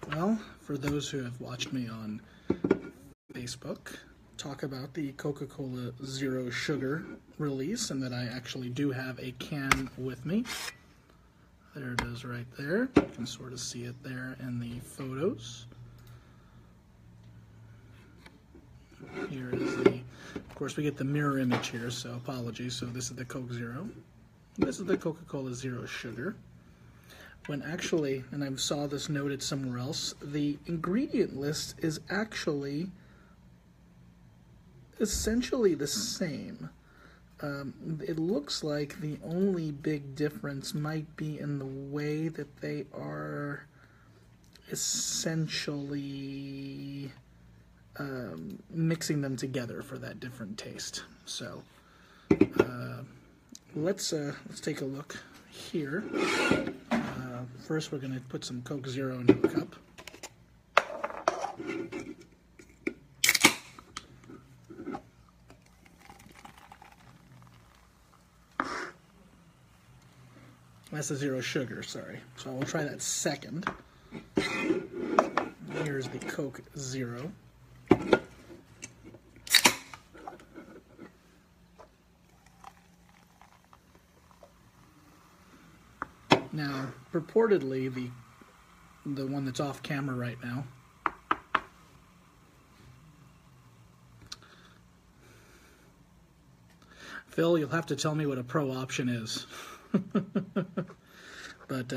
Well, for those who have watched me on Facebook talk about the Coca-Cola Zero Sugar release, and that I actually do have a can with me. There it is right there. You can sort of see it there in the photos. Here is of course we get the mirror image here, so apologies. So this is the Coke Zero. This is the Coca-Cola Zero Sugar. When actually, and I saw this noted somewhere else, the ingredient list is actually essentially the same. It looks like the only big difference might be in the way that they are essentially mixing them together for that different taste. So let's take a look here. First, we're going to put some Coke Zero into a cup. That's the Zero Sugar, sorry. So we'll try that second. Here's the Coke Zero. Now, purportedly, the one that's off camera right now, Phil, you'll have to tell me what a pro option is. But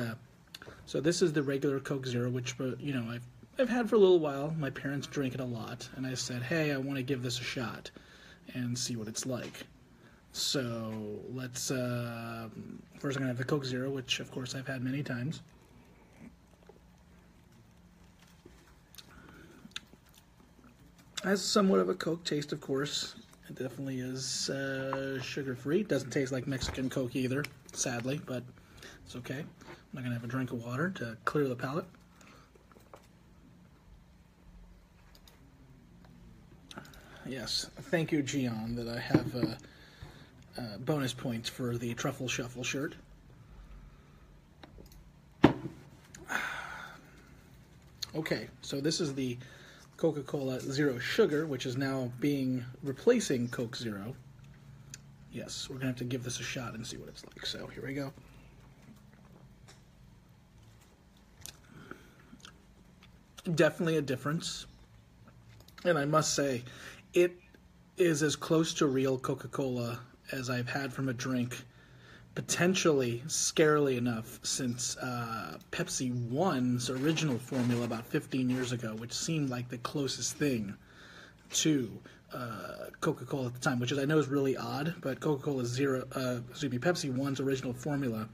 so this is the regular Coke Zero, which I've had for a little while. My parents drink it a lot, and I said, hey, I want to give this a shot and see what it's like. So let's first I'm gonna have the Coke Zero, which of course I've had many times. Has somewhat of a Coke taste, of course. It definitely is sugar-free. It doesn't taste like Mexican Coke either, sadly, but it's okay. I'm not going to have a drink of water to clear the palate. Yes, thank you, Gian, that I have bonus points for the Truffle Shuffle shirt. Okay, so this is the Coca-Cola Zero Sugar, which is now replacing Coke Zero. Yes, we're going to have to give this a shot and see what it's like. So here we go. Definitely a difference. And I must say, it is as close to real Coca-Cola as I've had from a drink, potentially, scarily enough, since Pepsi One's original formula about 15 years ago, which seemed like the closest thing to Coca-Cola at the time, which I know is really odd, but Coca-Cola Pepsi One's original formula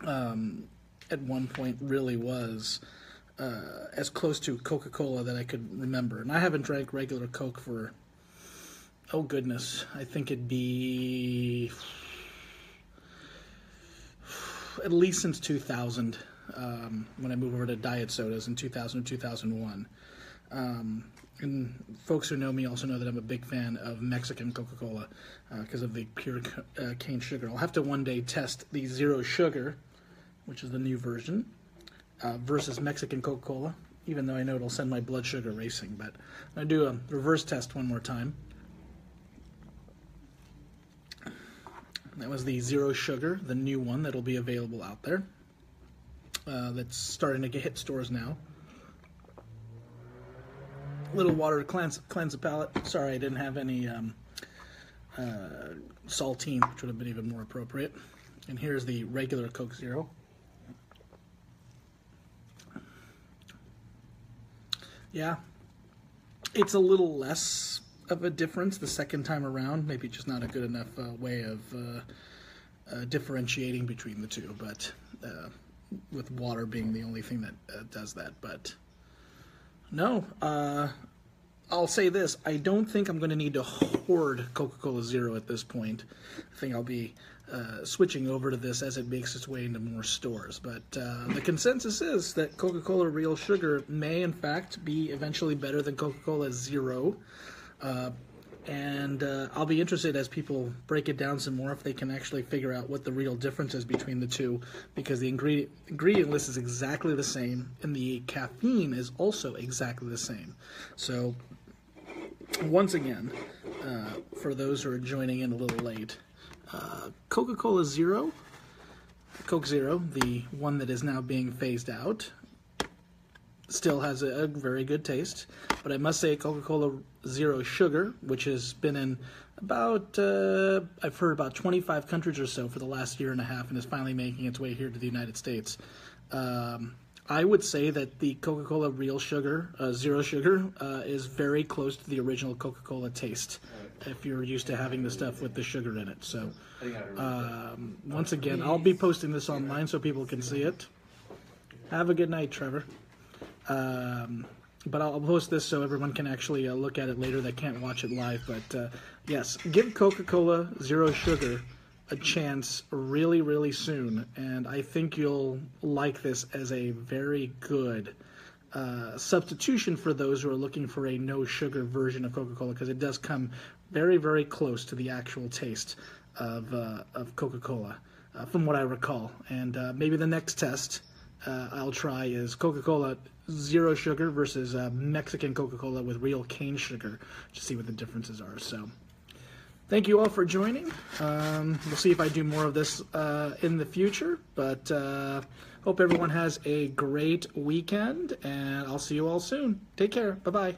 at one point really was as close to Coca-Cola that I could remember. And I haven't drank regular Coke for, oh goodness, I think it'd be at least since 2000, when I moved over to diet sodas in 2000 or 2001. And folks who know me also know that I'm a big fan of Mexican Coca-Cola because of the pure cane sugar. I'll have to one day test the Zero Sugar, which is the new version, versus Mexican Coca-Cola, even though I know it'll send my blood sugar racing. But I'm going to do a reverse test one more time. That was the Zero Sugar, the new one that'll be available out there. That's starting to hit stores now. A little water to cleanse the palate. Sorry, I didn't have any saltine, which would have been even more appropriate. And here's the regular Coke Zero. Yeah, it's a little less of a difference the second time around. Maybe just not a good enough way of differentiating between the two, but with water being the only thing that does that. But no, I'll say this. I don't think I'm going to need to hoard Coca-Cola Zero at this point. I think I'll be switching over to this as it makes its way into more stores. But the consensus is that Coca-Cola Real Sugar may, in fact, be eventually better than Coca-Cola Zero. And I'll be interested as people break it down some more if they can actually figure out what the real difference is between the two, because the ingredient list is exactly the same and the caffeine is also exactly the same. So once again, for those who are joining in a little late, Coca-Cola Zero, Coke Zero, the one that is now being phased out, still has a very good taste, but I must say Coca-Cola Zero Sugar, which has been in about, I've heard about 25 countries or so for the last year and a half and is finally making its way here to the United States. I would say that the Coca-Cola Real Sugar, Zero Sugar, is very close to the original Coca-Cola taste, if you're used to having the stuff with the sugar in it. So, once again, I'll be posting this online so people can see it. Have a good night, Trevor. But I'll post this so everyone can actually look at it later that can't watch it live. But yes, give Coca-Cola Zero Sugar a chance really, really soon. And I think you'll like this as a very good substitution for those who are looking for a no-sugar version of Coca-Cola, because it does come very, very close to the actual taste of Coca-Cola, from what I recall. And maybe the next test I'll try is Coca-Cola Zero Sugar versus Mexican Coca-Cola with real cane sugar to see what the differences are. So thank you all for joining. We'll see if I do more of this in the future, but hope everyone has a great weekend, and I'll see you all soon. Take care. Bye-bye.